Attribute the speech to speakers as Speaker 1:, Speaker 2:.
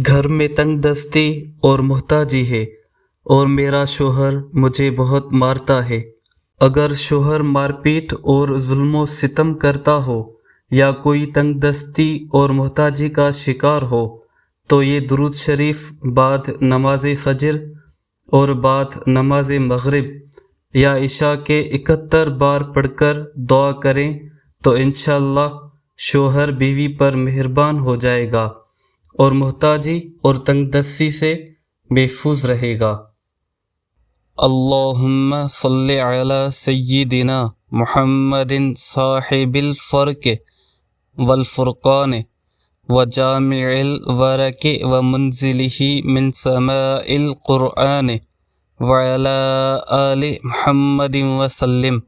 Speaker 1: گھر میں تنگ دستی اور محتاجی ہے اور میرا شوہر مجھے بہت مارتا ہے۔ اگر شوہر مار پیٹ اور ظلم و ستم کرتا ہو یا کوئی تنگ دستی اور محتاجی کا شکار ہو تو یہ درود شریف بعد نماز فجر اور بعد نماز مغرب یا عشاء کے 71 بار پڑھ کر دعا کریں تو انشاءاللہ شوہر بیوی پر مہربان ہو جائے گا اور محتاجی اور تنگ دستی سے محفوظ رہے گا۔ اللہم صلی علی سیدنا محمد صاحب الفرق والفرقان وجامع الورق ومنزلہ من سماء القرآن وعلی آل محمد وسلم۔